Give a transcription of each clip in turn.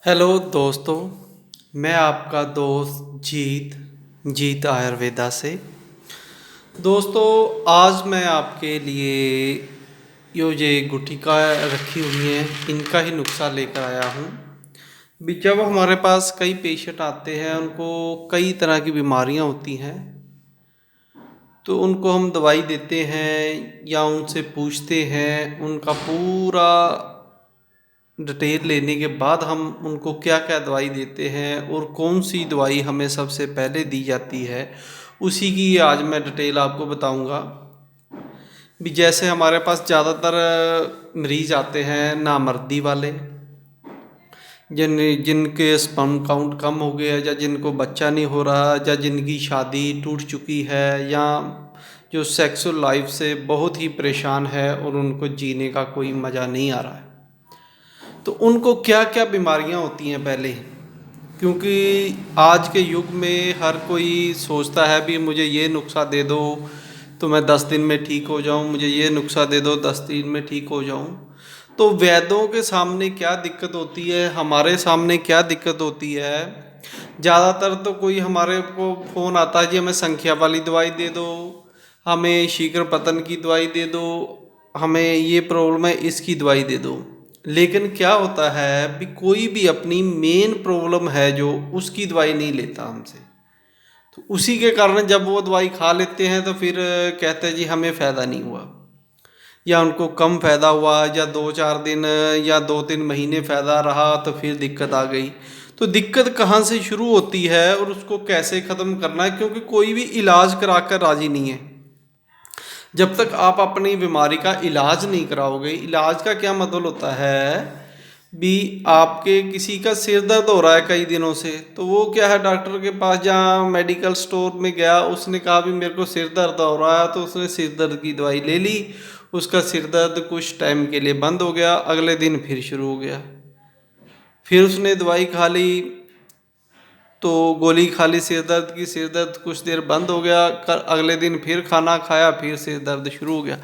Hello दोस्तों। मैं आपका दोस्त जीत आयुर्वेदा से। दोस्तों, आज मैं आपके लिए यो जे गुटिका रखी हुई हैं इनका ही नुस्खा लेकर आया हूँ। भी जब हमारे पास कई पेशेंट आते हैं, उनको कई तरह की बीमारियाँ होती हैं, तो उनको हम दवाई देते हैं या उनसे पूछते हैं। उनका पूरा डिटेल लेने के बाद हम उनको क्या क्या दवाई देते हैं और कौन सी दवाई हमें सबसे पहले दी जाती है, उसी की आज मैं डिटेल आपको बताऊंगा। भी जैसे हमारे पास ज़्यादातर मरीज़ आते हैं नामर्दी वाले, जिनके स्पर्म काउंट कम हो गया, या जिनको बच्चा नहीं हो रहा, या जिनकी शादी टूट चुकी है, या जो सेक्सुअल लाइफ से बहुत ही परेशान है और उनको जीने का कोई मज़ा नहीं आ रहा है। तो उनको क्या क्या बीमारियां होती हैं पहले, क्योंकि आज के युग में हर कोई सोचता है भी मुझे ये नुस्खा दे दो तो मैं 10 दिन में ठीक हो जाऊं, मुझे ये नुस्खा दे दो 10 दिन में ठीक हो जाऊं। तो वैद्यों के सामने क्या दिक्कत होती है, हमारे सामने क्या दिक्कत होती है। ज़्यादातर तो कोई हमारे को फ़ोन आता है जी हमें संख्या वाली दवाई दे दो, हमें शीघ्र पतन की दवाई दे दो, हमें ये प्रॉब्लम है इसकी दवाई दे दो। लेकिन क्या होता है भी कोई भी अपनी मेन प्रॉब्लम है जो उसकी दवाई नहीं लेता हमसे। तो उसी के कारण जब वो दवाई खा लेते हैं तो फिर कहते हैं जी हमें फ़ायदा नहीं हुआ, या उनको कम फ़ायदा हुआ, या 2-4 दिन या 2-3 महीने फ़ायदा रहा तो फिर दिक्कत आ गई। तो दिक्कत कहाँ से शुरू होती है और उसको कैसे ख़त्म करना है, क्योंकि कोई भी इलाज करा कर राज़ी नहीं है। जब तक आप अपनी बीमारी का इलाज नहीं कराओगे, इलाज का क्या मतलब होता है भी आपके किसी का सिर दर्द हो रहा है कई दिनों से, तो वो क्या है डॉक्टर के पास जहाँ मेडिकल स्टोर में गया, उसने कहा भी मेरे को सिर दर्द हो रहा है, तो उसने सिर दर्द की दवाई ले ली। उसका सिर दर्द कुछ टाइम के लिए बंद हो गया, अगले दिन फिर शुरू हो गया। फिर उसने दवाई खा ली, तो गोली खा ली सिर दर्द की, सिर दर्द कुछ देर बंद हो गया, अगले दिन फिर खाना खाया, फिर सिर दर्द शुरू हो गया।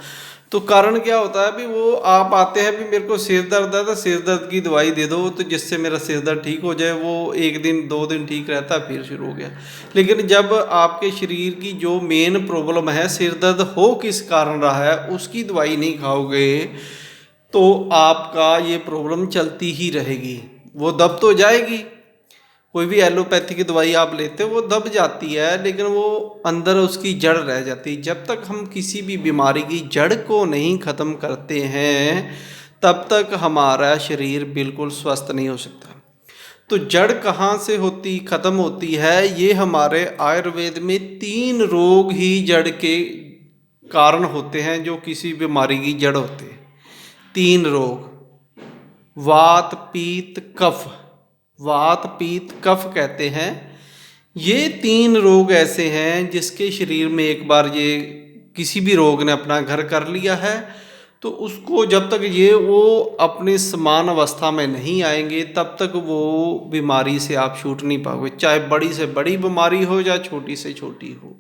तो कारण क्या होता है भी वो आप आते हैं भी मेरे को सिर दर्द है तो सिर दर्द की दवाई दे दो तो जिससे मेरा सिर दर्द ठीक हो जाए। वो 1 दिन 2 दिन ठीक रहता है, फिर शुरू हो गया। लेकिन जब आपके शरीर की जो मेन प्रॉब्लम है, सिर दर्द हो किस कारण रहा है, उसकी दवाई नहीं खाओगे तो आपका ये प्रॉब्लम चलती ही रहेगी। वो दब तो जाएगी, कोई भी एलोपैथी की दवाई आप लेते हो वो दब जाती है, लेकिन वो अंदर उसकी जड़ रह जाती है। जब तक हम किसी भी बीमारी की जड़ को नहीं ख़त्म करते हैं, तब तक हमारा शरीर बिल्कुल स्वस्थ नहीं हो सकता। तो जड़ कहाँ से होती ख़त्म होती है, ये हमारे आयुर्वेद में 3 रोग ही जड़ के कारण होते हैं, जो किसी बीमारी की जड़ होते हैं। 3 रोग, वात पीत कफ। वात पीत कफ कहते हैं। ये 3 रोग ऐसे हैं जिसके शरीर में एक बार ये किसी भी रोग ने अपना घर कर लिया है, तो उसको जब तक ये वो अपनी समान अवस्था में नहीं आएंगे तब तक वो बीमारी से आप छूट नहीं पाओगे, चाहे बड़ी से बड़ी बीमारी हो या छोटी से छोटी हो।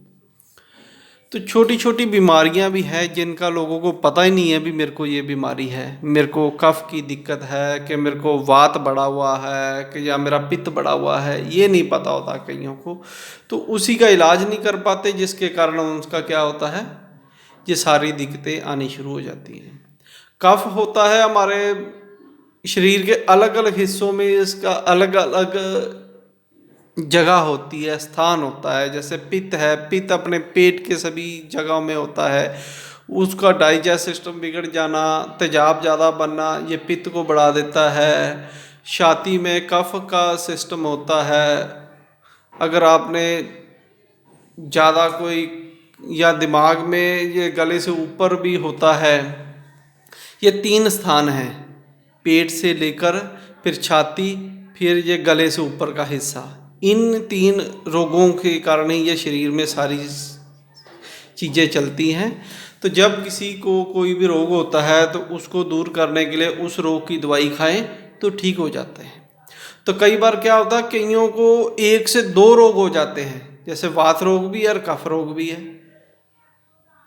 तो छोटी छोटी बीमारियां भी हैं जिनका लोगों को पता ही नहीं है भी मेरे को ये बीमारी है, मेरे को कफ की दिक्कत है, कि मेरे को वात बढ़ा हुआ है, कि या मेरा पित्त बढ़ा हुआ है, ये नहीं पता होता कईयों को। तो उसी का इलाज नहीं कर पाते, जिसके कारण उसका क्या होता है, ये सारी दिक्कतें आनी शुरू हो जाती हैं। कफ होता है हमारे शरीर के अलग अलग हिस्सों में, इसका अलग अलग जगह होती है, स्थान होता है। जैसे पित्त है, पित्त अपने पेट के सभी जगहों में होता है। उसका डाइजेस्ट सिस्टम बिगड़ जाना, तेजाब ज़्यादा बनना, ये पित्त को बढ़ा देता है। छाती में कफ का सिस्टम होता है। अगर आपने ज़्यादा कोई, या दिमाग में ये गले से ऊपर भी होता है। ये 3 स्थान हैं, पेट से लेकर फिर छाती, फिर ये गले से ऊपर का हिस्सा। इन 3 रोगों के कारण ही ये शरीर में सारी चीज़ें चलती हैं। तो जब किसी को कोई भी रोग होता है तो उसको दूर करने के लिए उस रोग की दवाई खाएं तो ठीक हो जाते हैं। तो कई बार क्या होता है, कईयों को 1 से 2 रोग हो जाते हैं, जैसे वात रोग भी है और कफ रोग भी है,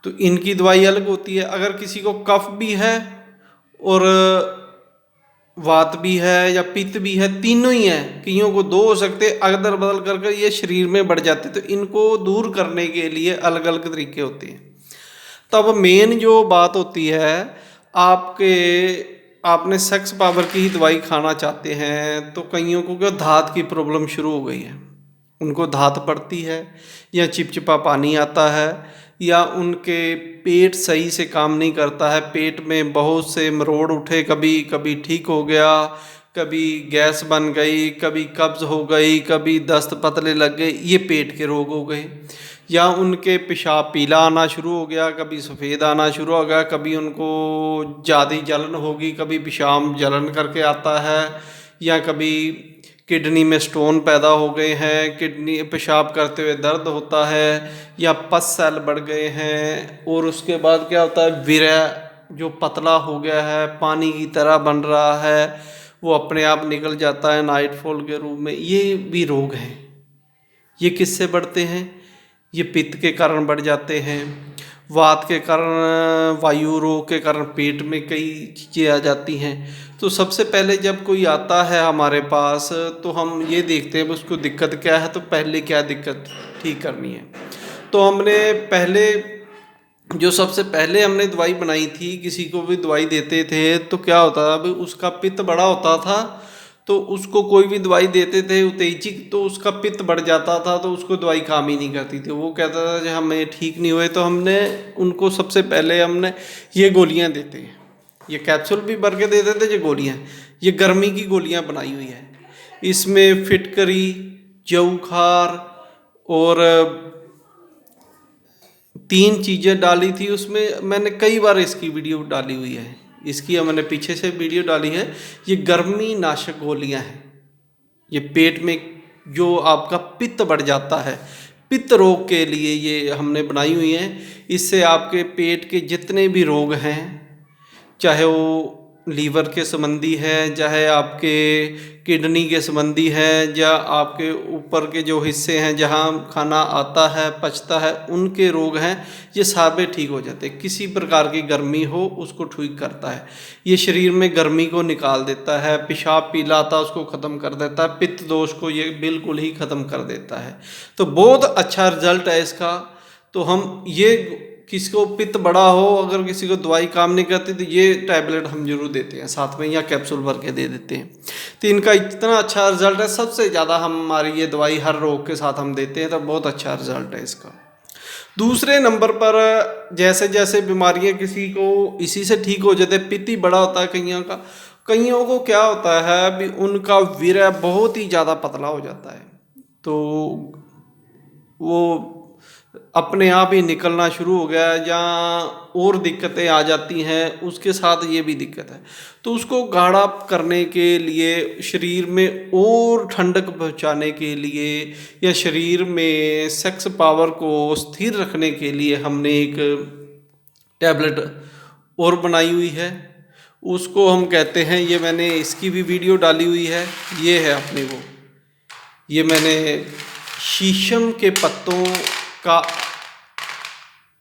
तो इनकी दवाई अलग होती है। अगर किसी को कफ भी है और वात भी है या पित्त भी है, तीनों ही है, कईयों को दो हो सकते, अदल बदल करके ये शरीर में बढ़ जाते, तो इनको दूर करने के लिए अलग अलग तरीके होते हैं। तब मेन जो बात होती है, आपके आपने सेक्स पावर की ही दवाई खाना चाहते हैं, तो कईयों को क्या धात की प्रॉब्लम शुरू हो गई है, उनको धात पड़ती है या चिपचिपा पानी आता है, या उनके पेट सही से काम नहीं करता है, पेट में बहुत से मरोड़ उठे, कभी कभी ठीक हो गया, कभी गैस बन गई, कभी कब्ज हो गई, कभी दस्त पतले लग गए, ये पेट के रोग हो गए। या उनके पेशाब पीला आना शुरू हो गया, कभी सफ़ेद आना शुरू हो गया, कभी उनको ज़्यादा जलन होगी, कभी पेशाब जलन करके आता है, या कभी किडनी में स्टोन पैदा हो गए हैं, किडनी पेशाब करते हुए दर्द होता है, या पस सेल बढ़ गए हैं, और उसके बाद क्या होता है, वीर्य जो पतला हो गया है, पानी की तरह बन रहा है, वो अपने आप निकल जाता है नाइटफॉल के रूप में। ये भी रोग हैं। ये किससे बढ़ते हैं? ये पित्त के कारण बढ़ जाते हैं, वात के कारण, वायु रोग के कारण पेट में कई चीज़ें आ जाती हैं। तो सबसे पहले जब कोई आता है हमारे पास, तो हम ये देखते हैं उसको दिक्कत क्या है, तो पहले क्या दिक्कत ठीक करनी है। तो हमने पहले जो सबसे पहले हमने दवाई बनाई थी, किसी को भी दवाई देते थे तो क्या होता था भाई, उसका पित्त बड़ा होता था, तो उसको कोई भी दवाई देते थे उत्तेजित, तो उसका पित्त बढ़ जाता था, तो उसको दवाई काम ही नहीं करती थी। वो कहता था कि हमें ठीक नहीं हुए, तो हमने उनको सबसे पहले हमने ये गोलियां देते हैं, ये कैप्सूल भी भर के देते थे, ये गोलियां, ये गर्मी की गोलियां बनाई हुई है। इसमें फिटकरी, जऊखार और 3 चीज़ें डाली थी उसमें। मैंने कई बार इसकी वीडियो डाली हुई है, इसकी मैंने पीछे से वीडियो डाली है। ये गर्मी नाशक गोलियां हैं। ये पेट में जो आपका पित्त बढ़ जाता है, पित्त रोग के लिए ये हमने बनाई हुई है। इससे आपके पेट के जितने भी रोग हैं, चाहे वो लीवर के संबंधी है, चाहे आपके किडनी के संबंधी है, या आपके ऊपर के जो हिस्से हैं जहाँ खाना आता है पचता है, उनके रोग हैं, ये सारे ठीक हो जाते हैं। किसी प्रकार की गर्मी हो उसको ठीक करता है, ये शरीर में गर्मी को निकाल देता है, पेशाब पीला आता उसको ख़त्म कर देता है, पित्त दोष को ये बिल्कुल ही ख़त्म कर देता है। तो बहुत अच्छा रिजल्ट है इसका। तो हम ये, किसी को पित्त बड़ा हो, अगर किसी को दवाई काम नहीं करती, तो ये टैबलेट हम जरूर देते हैं साथ में, या कैप्सूल भर के दे देते हैं। तो इनका इतना अच्छा रिजल्ट है, सबसे ज़्यादा हमारी ये दवाई हर रोग के साथ हम देते हैं, तो बहुत अच्छा रिजल्ट है इसका। दूसरे नंबर पर, जैसे जैसे बीमारियां किसी को इसी से ठीक हो जाते, पित्त ही बड़ा होता है कईयों का, कईयों को क्या होता है भी उनका वीर्य बहुत ही ज़्यादा पतला हो जाता है, तो वो अपने आप ही निकलना शुरू हो गया, या और दिक्कतें आ जाती हैं, उसके साथ ये भी दिक्कत है। तो उसको गाढ़ा करने के लिए, शरीर में और ठंडक पहुंचाने के लिए, या शरीर में सेक्स पावर को स्थिर रखने के लिए हमने एक टैबलेट और बनाई हुई है, उसको हम कहते हैं, ये मैंने इसकी भी वीडियो डाली हुई है, ये है अपने वो, ये मैंने शीशम के पत्तों का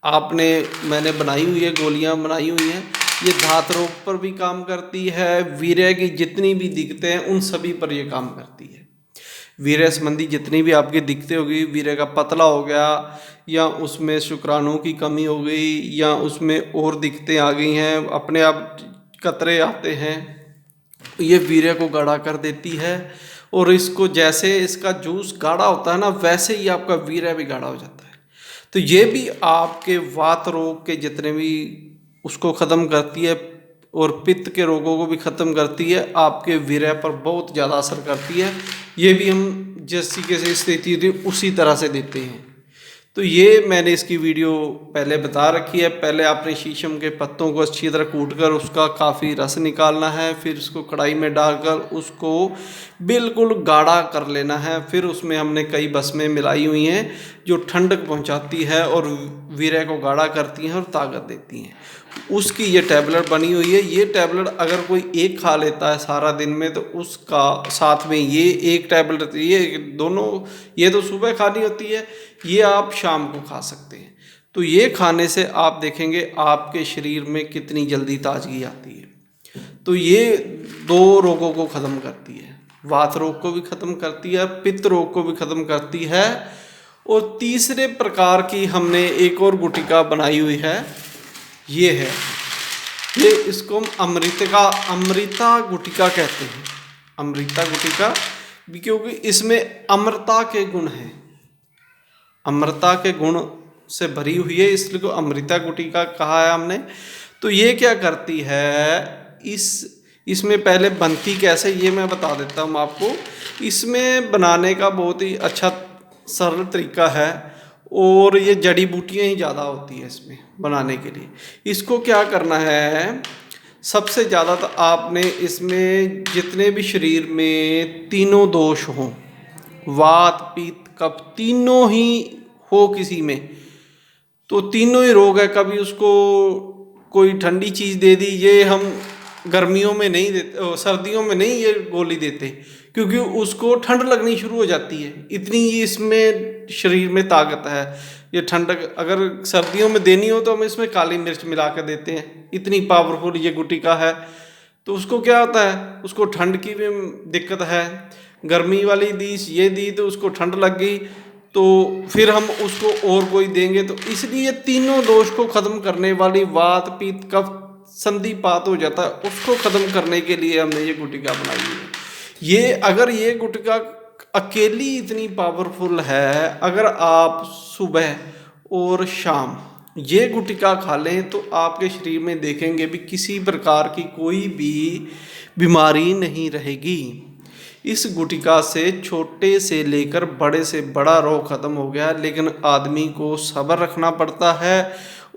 मैंने बनाई हुई है, गोलियां बनाई हुई हैं। ये धात रोग पर भी काम करती है, वीर्य की जितनी भी दिक्कतें हैं उन सभी पर ये काम करती है। वीर्य संबंधी जितनी भी आपकी दिक्कतें होगी, वीर्य का पतला हो गया, या उसमें शुक्राणुओं की कमी हो गई, या उसमें और दिक्कतें आ गई हैं, अपने आप कतरे आते हैं, ये वीर्य को गाढ़ा कर देती है। और इसको जैसे इसका जूस गाढ़ा होता है ना, वैसे ही आपका वीर्य भी गाढ़ा हो जाता है। तो ये भी आपके वात रोग के जितने भी उसको ख़त्म करती है, और पित्त के रोगों को भी ख़त्म करती है, आपके वीर्य पर बहुत ज़्यादा असर करती है। ये भी हम जैसी कैसे स्थिति थी उसी तरह से देते हैं। तो ये मैंने इसकी वीडियो पहले बता रखी है। पहले आपने शीशम के पत्तों को अच्छी तरह कूटकर उसका काफ़ी रस निकालना है, फिर उसको कढ़ाई में डालकर उसको बिल्कुल गाढ़ा कर लेना है। फिर उसमें हमने कई बसमें मिलाई हुई हैं जो ठंडक पहुंचाती है और वीर्य को गाढ़ा करती हैं और ताकत देती हैं। उसकी ये टैबलेट बनी हुई है। ये टैबलेट अगर कोई एक खा लेता है सारा दिन में, तो उसका साथ में ये एक टैबलेट, ये दोनों, ये तो सुबह खानी होती है, ये आप शाम को खा सकते हैं। तो ये खाने से आप देखेंगे आपके शरीर में कितनी जल्दी ताजगी आती है। तो ये 2 रोगों को ख़त्म करती है, वात रोग को भी ख़त्म करती है, पित्त रोग को भी ख़त्म करती है। और तीसरे प्रकार की हमने एक और गुटिका बनाई हुई है, ये है, ये इसको हम अमृता गुटिका कहते हैं। अमृता गुटिका क्योंकि इसमें अमृता के गुण हैं, अमृता के गुण से भरी हुई है, इसलिए को अमृता गुटिका कहा है हमने। तो ये क्या करती है, इसमें पहले बनती कैसे ये मैं बता देता हूँ आपको। इसमें बनाने का बहुत ही अच्छा सरल तरीका है, और ये जड़ी बूटियाँ ही ज़्यादा होती है इसमें बनाने के लिए। इसको क्या करना है, सबसे ज़्यादा तो आपने इसमें जितने भी शरीर में तीनों दोष हों, वात पित्त कफ तीनों ही हो किसी में, तो तीनों ही रोग है, कभी उसको कोई ठंडी चीज़ दे दी, ये हम गर्मियों में नहीं देते, सर्दियों में नहीं ये गोली देते, क्योंकि उसको ठंड लगनी शुरू हो जाती है, इतनी इसमें शरीर में ताकत है। ये ठंडक अगर सर्दियों में देनी हो तो हम इसमें काली मिर्च मिला कर देते हैं, इतनी पावरफुल ये गुटिका है। तो उसको क्या होता है, उसको ठंड की भी दिक्कत है, गर्मी वाली ये दी तो उसको ठंड लग गई, तो फिर हम उसको और कोई देंगे। तो इसलिए तीनों दोष को ख़त्म करने वाली वात पित्त कफ संधिपात हो जाता है, उसको ख़त्म करने के लिए हमने ये गुटिका बनाई है। ये अगर ये गुटिका अकेली इतनी पावरफुल है, अगर आप सुबह और शाम ये गुटिका खा लें तो आपके शरीर में देखेंगे भी किसी प्रकार की कोई भी बीमारी नहीं रहेगी। इस गुटिका से छोटे से लेकर बड़े से बड़ा रोग खत्म हो गया, लेकिन आदमी को सब्र रखना पड़ता है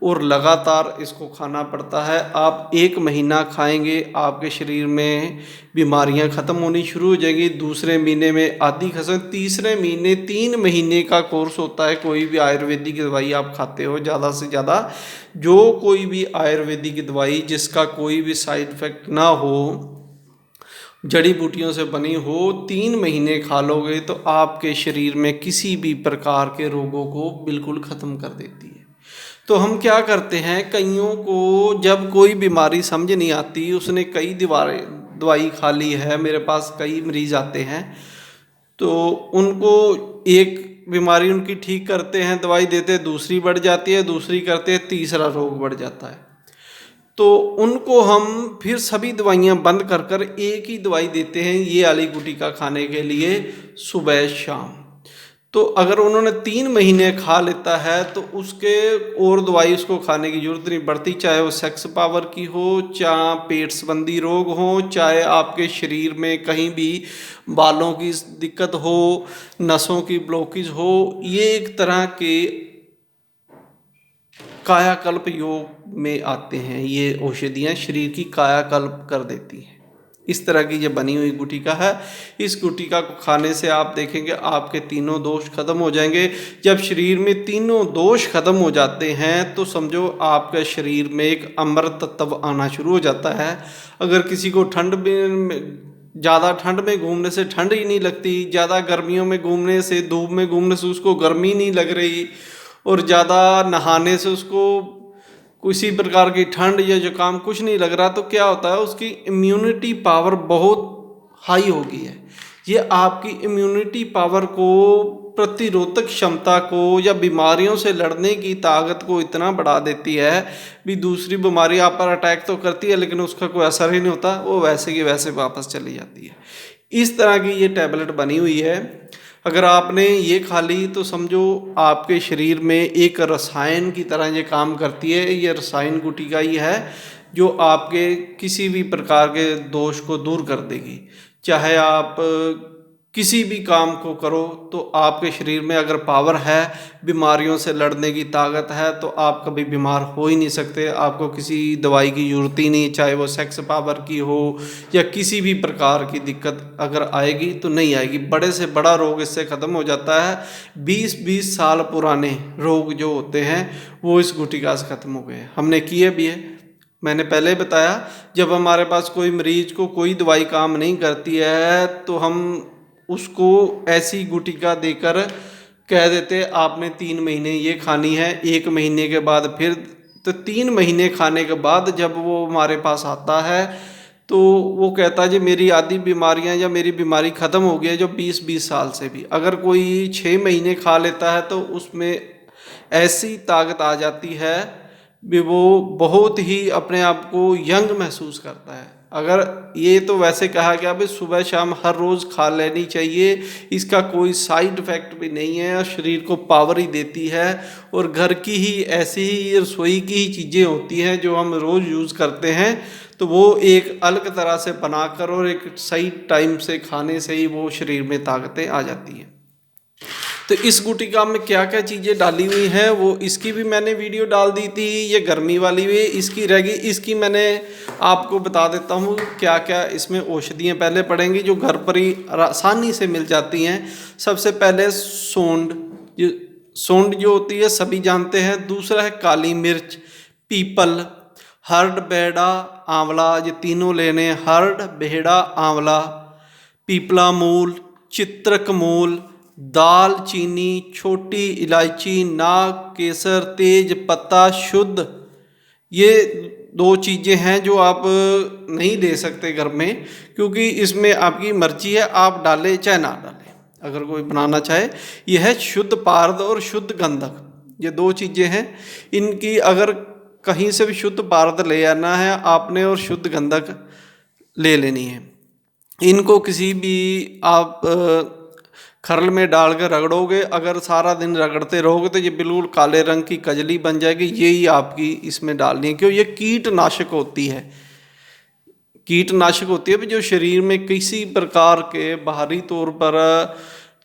और लगातार इसको खाना पड़ता है। आप 1 महीना खाएंगे, आपके शरीर में बीमारियां ख़त्म होनी शुरू हो जाएंगी, दूसरे महीने में आधी खत्म, तीसरे महीने 3 महीने का कोर्स होता है। कोई भी आयुर्वेदिक दवाई आप खाते हो, ज़्यादा से ज़्यादा जो कोई भी आयुर्वेदिक दवाई जिसका कोई भी साइड इफ़ेक्ट ना हो, जड़ी बूटियों से बनी हो, 3 महीने खा लोगे तो आपके शरीर में किसी भी प्रकार के रोगों को बिल्कुल ख़त्म कर देती है। तो हम क्या करते हैं, कईयों को जब कोई बीमारी समझ नहीं आती, उसने कई दवाई खा ली है, मेरे पास कई मरीज आते हैं, तो उनको एक बीमारी उनकी ठीक करते हैं, दवाई देते हैं, दूसरी बढ़ जाती है, दूसरी करते हैं, तीसरा रोग बढ़ जाता है। तो उनको हम फिर सभी दवाइयाँ बंद कर कर एक ही दवाई देते हैं, ये वाली गुटिका खाने के लिए सुबह शाम। तो अगर उन्होंने 3 महीने खा लेता है तो उसके और दवाई उसको खाने की जरूरत नहीं पड़ती, चाहे वो सेक्स पावर की हो, चाहे पेट संबंधी रोग हो, चाहे आपके शरीर में कहीं भी बालों की दिक्कत हो, नसों की ब्लॉकेज हो। ये एक तरह के कायाकल्प योग में आते हैं, ये औषधियाँ शरीर की कायाकल्प कर देती हैं। इस तरह की ये बनी हुई गुटिका है। इस गुटिका को खाने से आप देखेंगे आपके तीनों दोष खत्म हो जाएंगे। जब शरीर में तीनों दोष खत्म हो जाते हैं तो समझो आपके शरीर में एक अमृत तत्व आना शुरू हो जाता है। अगर किसी को ज़्यादा ठंड में घूमने से ठंड ही नहीं लगती, ज़्यादा गर्मियों में घूमने से, धूप में घूमने से उसको गर्मी नहीं लग रही, और ज़्यादा नहाने से उसको किसी प्रकार की ठंड या जुकाम कुछ नहीं लग रहा, तो क्या होता है, उसकी इम्यूनिटी पावर बहुत हाई हो गई है। ये आपकी इम्यूनिटी पावर को, प्रतिरोधक क्षमता को या बीमारियों से लड़ने की ताकत को इतना बढ़ा देती है भी दूसरी बीमारी आप पर अटैक तो करती है लेकिन उसका कोई असर ही नहीं होता, वो वैसे की वैसे वापस चली जाती है। इस तरह की ये टैबलेट बनी हुई है। अगर आपने ये खा ली तो समझो आपके शरीर में एक रसायन की तरह ये काम करती है। ये रसायन गुटिका ही है जो आपके किसी भी प्रकार के दोष को दूर कर देगी। चाहे आप किसी भी काम को करो तो आपके शरीर में अगर पावर है, बीमारियों से लड़ने की ताकत है, तो आप कभी बीमार हो ही नहीं सकते। आपको किसी दवाई की ज़रूरत ही नहीं, चाहे वो सेक्स पावर की हो या किसी भी प्रकार की दिक्कत अगर आएगी तो नहीं आएगी। बड़े से बड़ा रोग इससे ख़त्म हो जाता है। 20-20 साल पुराने रोग जो होते हैं वो इस गुटिका से ख़त्म हो गए। हमने किए भी है। मैंने पहले बताया, जब हमारे पास कोई मरीज को कोई दवाई काम नहीं करती है तो हम उसको ऐसी गुटिका देकर कह देते आपने 3 महीने ये खानी है। 1 महीने के बाद फिर, तो 3 महीने खाने के बाद जब वो हमारे पास आता है तो वो कहता है जी मेरी आधी बीमारियां या मेरी बीमारी ख़त्म हो गई है जो 20-20 साल से भी। अगर कोई 6 महीने खा लेता है तो उसमें ऐसी ताकत आ जाती है भी वो बहुत ही अपने आप को यंग महसूस करता है। अगर ये तो वैसे कहा गया भी सुबह शाम हर रोज़ खा लेनी चाहिए, इसका कोई साइड इफ़ेक्ट भी नहीं है और शरीर को पावर ही देती है। और घर की ही ऐसी ही रसोई की ही चीज़ें होती हैं जो हम रोज़ यूज़ करते हैं, तो वो एक अलग तरह से बनाकर और एक सही टाइम से खाने से ही वो शरीर में ताकतें आ जाती हैं। तो इस गुटिका में क्या क्या चीज़ें डाली हुई हैं वो इसकी भी मैंने वीडियो डाल दी थी। ये गर्मी वाली भी इसकी रहेगी, इसकी मैंने आपको बता देता हूँ क्या क्या इसमें औषधियाँ पहले पड़ेंगी जो घर पर ही आसानी से मिल जाती हैं। सबसे पहले सोंड, सोंड जो होती है सभी जानते हैं। दूसरा है काली मिर्च, पीपल, हर्ड, बेड़ा, आंवला, ये तीनों लेने। हर्ड, बेड़ा, आंवला, पीपला मूल, चित्रक मूल, दाल चीनी, छोटी इलायची, नाग, केसर, तेज पत्ता, शुद्ध। ये 2 चीज़ें हैं जो आप नहीं ले सकते घर में, क्योंकि इसमें आपकी मर्जी है, आप डालें चाहे ना डालें अगर कोई बनाना चाहे। यह है शुद्ध पारद और शुद्ध गंधक, ये 2 चीज़ें हैं। इनकी अगर कहीं से भी शुद्ध पारद ले आना है आपने और शुद्ध गंधक ले लेनी है। इनको किसी भी आप खरल में डालकर रगड़ोगे, अगर सारा दिन रगड़ते रहोगे तो ये बिल्कुल काले रंग की कजली बन जाएगी। यही आपकी इसमें डालनी है, क्यों ये कीटनाशक होती है। कीटनाशक होती है जो शरीर में किसी प्रकार के बाहरी तौर पर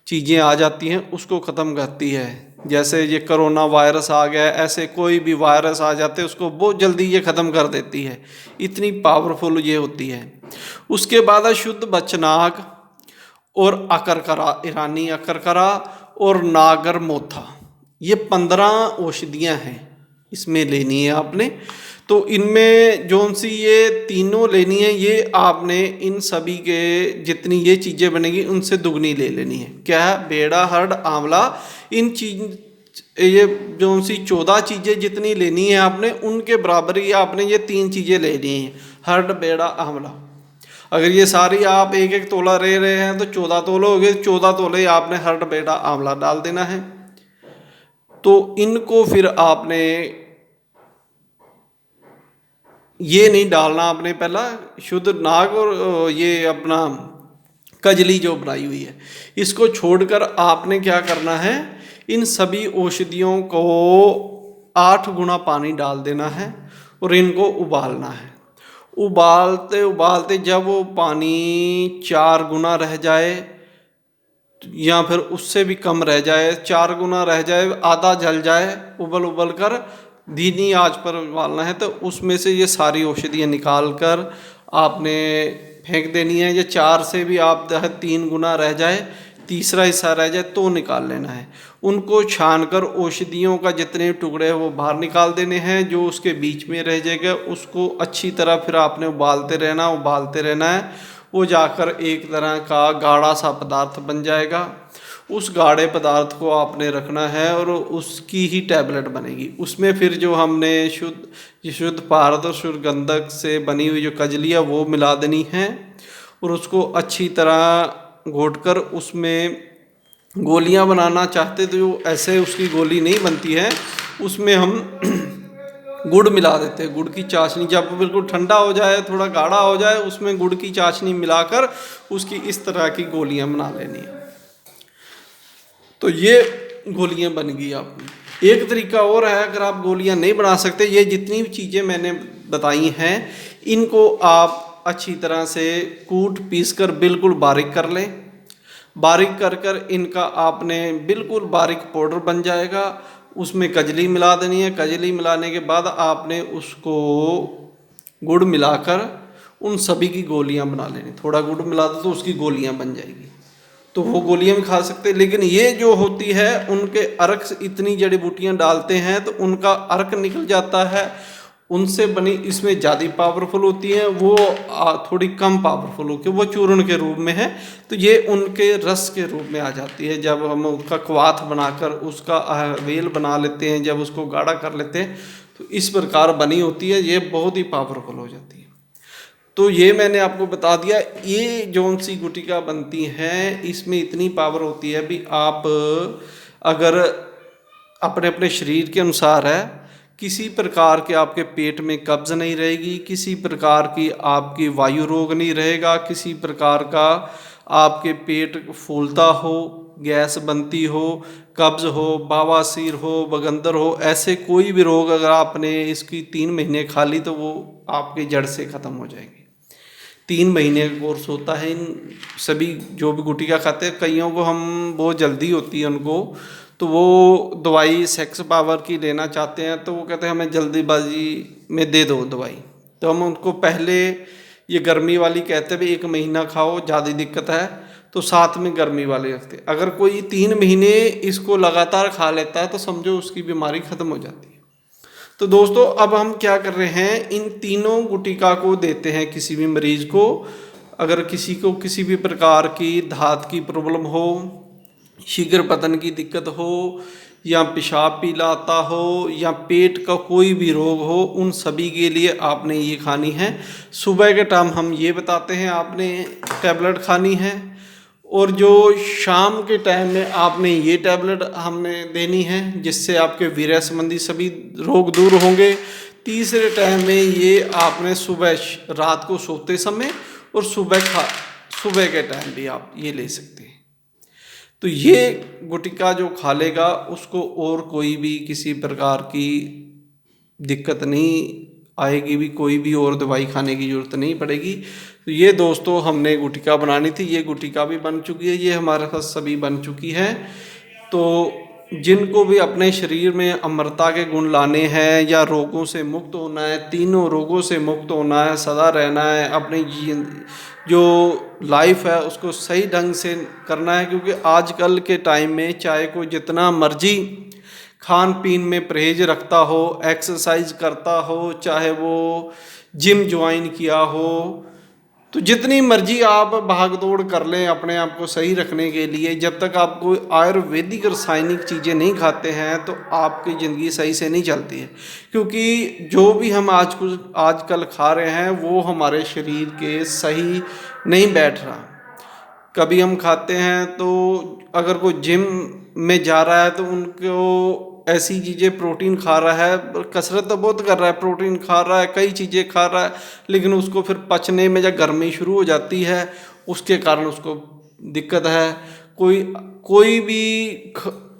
चीज़ें आ जाती हैं उसको ख़त्म करती है। जैसे ये कोरोना वायरस आ गया, ऐसे कोई भी वायरस आ जाते हैं उसको बहुत जल्दी ये ख़त्म कर देती है, इतनी पावरफुल ये होती है। उसके बाद है शुद्ध बचनाग और अकरकरा, ईरानी अकरकरा और नागर मोथा। ये 15 औषधियाँ हैं इसमें लेनी है आपने। तो इनमें जौन सी ये तीनों लेनी है, ये आपने इन सभी के जितनी ये चीज़ें बनेगी उनसे दुगनी ले लेनी है। क्या है? बेड़ा, हर्ड, आंवला, इन चीज ये जौन सी 14 चीज़ें जितनी लेनी है आपने उनके बराबर ही आपने ये 3 चीज़ें लेनी हैं, हर्ड, बेड़ा, आंवला। अगर ये सारी आप 1-1 तोला ले रहे हैं तो 14 तोले हो गए, 14 तोले आपने हर्ड, बेड़ा, आंवला डाल देना है। तो इनको फिर आपने ये नहीं डालना, आपने पहला शुद्ध नाग और ये अपना कजली जो बनाई हुई है इसको छोड़कर आपने क्या करना है, इन सभी औषधियों को 8 गुना पानी डाल देना है और इनको उबालना है। उबालते उबालते जब वो पानी 4 गुना रह जाए या फिर उससे भी कम रह जाए, 4 गुना रह जाए, आधा जल जाए, उबल उबल कर धीमी आंच पर उबालना है, तो उसमें से ये सारी औषधियाँ निकाल कर आपने फेंक देनी है। या 4 से भी आप 3 गुना रह जाए, तीसरा हिस्सा रह जाए तो निकाल लेना है। उनको छानकर औषधियों का जितने टुकड़े हैं वो बाहर निकाल देने हैं। जो उसके बीच में रह जाएगा उसको अच्छी तरह फिर आपने उबालते रहना है। वो जाकर एक तरह का गाढ़ा सा पदार्थ बन जाएगा। उस गाढ़े पदार्थ को आपने रखना है और उसकी ही टैबलेट बनेगी। उसमें फिर जो हमने शुद्ध पारद और शुद्ध गंधक से बनी हुई जो कजलियाँ वो मिला देनी है और उसको अच्छी तरह घोटकर उसमें गोलियां बनाना चाहते तो ऐसे उसकी गोली नहीं बनती है, उसमें हम गुड़ मिला देते हैं। गुड़ की चाशनी जब बिल्कुल ठंडा हो जाए, थोड़ा गाढ़ा हो जाए, उसमें गुड़ की चाशनी मिलाकर उसकी इस तरह की गोलियां बना लेनी है। तो ये गोलियां बन गई आपकी। एक तरीका और है, अगर आप गोलियां नहीं बना सकते, ये जितनी भी चीज़ें मैंने बताई हैं इनको आप अच्छी तरह से कूट पीस कर बिल्कुल बारीक कर लें। बारीक कर कर इनका आपने बिल्कुल बारीक पाउडर बन जाएगा। उसमें कजली मिला देनी है। कजली मिलाने के बाद आपने उसको गुड़ मिलाकर उन सभी की गोलियां बना लेनी। थोड़ा गुड़ मिला दो तो उसकी गोलियां बन जाएगी, तो वो गोलियां भी खा सकते हैं। लेकिन ये जो होती है उनके अर्क से इतनी जड़ी बूटियाँ डालते हैं तो उनका अर्क निकल जाता है। उनसे बनी इसमें ज़्यादा पावरफुल होती है, वो थोड़ी कम पावरफुल होकर वो चूर्ण के रूप में है, तो ये उनके रस के रूप में आ जाती है। जब हम उसका क्वाथ बनाकर उसका वेल बना लेते हैं, जब उसको गाढ़ा कर लेते हैं तो इस प्रकार बनी होती है, ये बहुत ही पावरफुल हो जाती है। तो ये मैंने आपको बता दिया। ये जौन सी गुटिका बनती हैं इसमें इतनी पावर होती है भी, आप अगर अपने अपने शरीर के अनुसार है, किसी प्रकार के आपके पेट में कब्ज नहीं रहेगी, किसी प्रकार की आपकी वायु रोग नहीं रहेगा, किसी प्रकार का आपके पेट फूलता हो, गैस बनती हो, कब्ज हो, बवासीर हो, बगंदर हो, ऐसे कोई भी रोग अगर आपने इसकी 3 महीने खा ली तो वो आपके जड़ से ख़त्म हो जाएंगे। 3 महीने का कोर्स होता है इन सभी जो भी गुटिका खाते हैं। कईयों को हम बहुत जल्दी होती है उनको, तो वो दवाई सेक्स पावर की लेना चाहते हैं, तो वो कहते हैं हमें जल्दीबाजी में दे दो दवाई। तो हम उनको पहले ये गर्मी वाली कहते हैं भाई 1 महीना खाओ, ज़्यादा दिक्कत है तो साथ में गर्मी वाली रखते। अगर कोई 3 महीने इसको लगातार खा लेता है तो समझो उसकी बीमारी ख़त्म हो जाती है। तो दोस्तों अब हम क्या कर रहे हैं, इन तीनों गुटिका को देते हैं किसी भी मरीज को। अगर किसी को किसी भी प्रकार की धात की प्रॉब्लम हो, शीघ्र पतन की दिक्कत हो, या पेशाब पीला आता हो, या पेट का कोई भी रोग हो, उन सभी के लिए आपने ये खानी है। सुबह के टाइम हम ये बताते हैं आपने टैबलेट खानी है, और जो शाम के टाइम में आपने ये टैबलेट हमने देनी है, जिससे आपके वीर्य संबंधी सभी रोग दूर होंगे। तीसरे टाइम में ये आपने सुबह रात को सोते समय और सुबह के टाइम भी आप ये ले सकते हैं। तो ये गुटिका जो खा लेगा उसको और कोई भी किसी प्रकार की दिक्कत नहीं आएगी, भी कोई भी और दवाई खाने की ज़रूरत नहीं पड़ेगी। तो ये दोस्तों हमने गुटिका बनानी थी, ये गुटिका भी बन चुकी है, ये हमारे साथ सभी बन चुकी है। तो जिनको भी अपने शरीर में अमरता के गुण लाने हैं, या रोगों से मुक्त होना है, तीनों रोगों से मुक्त होना है, सदा रहना है, अपनी जो लाइफ है उसको सही ढंग से करना है। क्योंकि आजकल के टाइम में चाहे कोई जितना मर्जी खान पीन में परहेज रखता हो, एक्सरसाइज करता हो, चाहे वो जिम ज्वाइन किया हो, तो जितनी मर्जी आप भाग दौड़ कर लें अपने आप को सही रखने के लिए, जब तक आप कोई आयुर्वेदिक रासायनिक चीज़ें नहीं खाते हैं तो आपकी ज़िंदगी सही से नहीं चलती है। क्योंकि जो भी हम आजकल खा रहे हैं वो हमारे शरीर के सही नहीं बैठ रहा। कभी हम खाते हैं तो अगर कोई जिम में जा रहा है तो उनको ऐसी चीज़ें, प्रोटीन खा रहा है, कसरत तो बहुत कर रहा है, प्रोटीन खा रहा है, कई चीज़ें खा रहा है, लेकिन उसको फिर पचने में जब गर्मी शुरू हो जाती है उसके कारण उसको दिक्कत है। कोई भी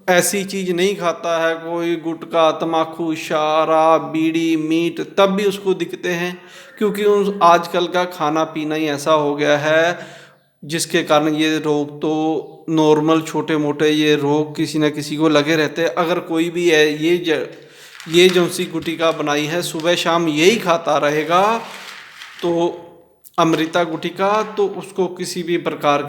ऐसी चीज़ नहीं खाता है, कोई गुटखा, तम्बाकू, शराब, बीड़ी, मीट, तब भी उसको दिखते हैं। क्योंकि उन आजकल का खाना पीना ही ऐसा हो गया है जिसके कारण ये रोग तो नॉर्मल छोटे मोटे ये रोग किसी न किसी को लगे रहते हैं। अगर कोई भी है ये जो सी गुटिका बनाई है सुबह शाम यही खाता रहेगा तो अमृता गुटिका, तो उसको किसी भी प्रकार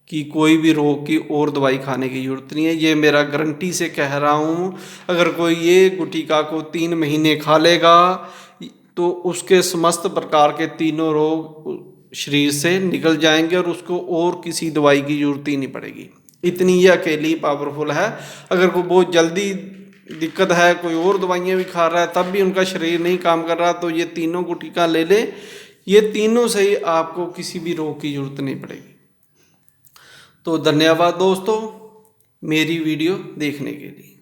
की कोई भी रोग की और दवाई खाने की जरूरत नहीं है। ये मेरा गारंटी से कह रहा हूँ। अगर कोई ये गुटिका को 3 महीने खा लेगा तो उसके समस्त प्रकार के तीनों रोग शरीर से निकल जाएंगे और उसको और किसी दवाई की जरूरत ही नहीं पड़ेगी। इतनी ये अकेली पावरफुल है। अगर कोई बहुत जल्दी दिक्कत है, कोई और दवाइयाँ भी खा रहा है तब भी उनका शरीर नहीं काम कर रहा, तो ये तीनों गुटिका ले ले। ये तीनों से ही आपको किसी भी रोग की जरूरत नहीं पड़ेगी। तो धन्यवाद दोस्तों मेरी वीडियो देखने के लिए।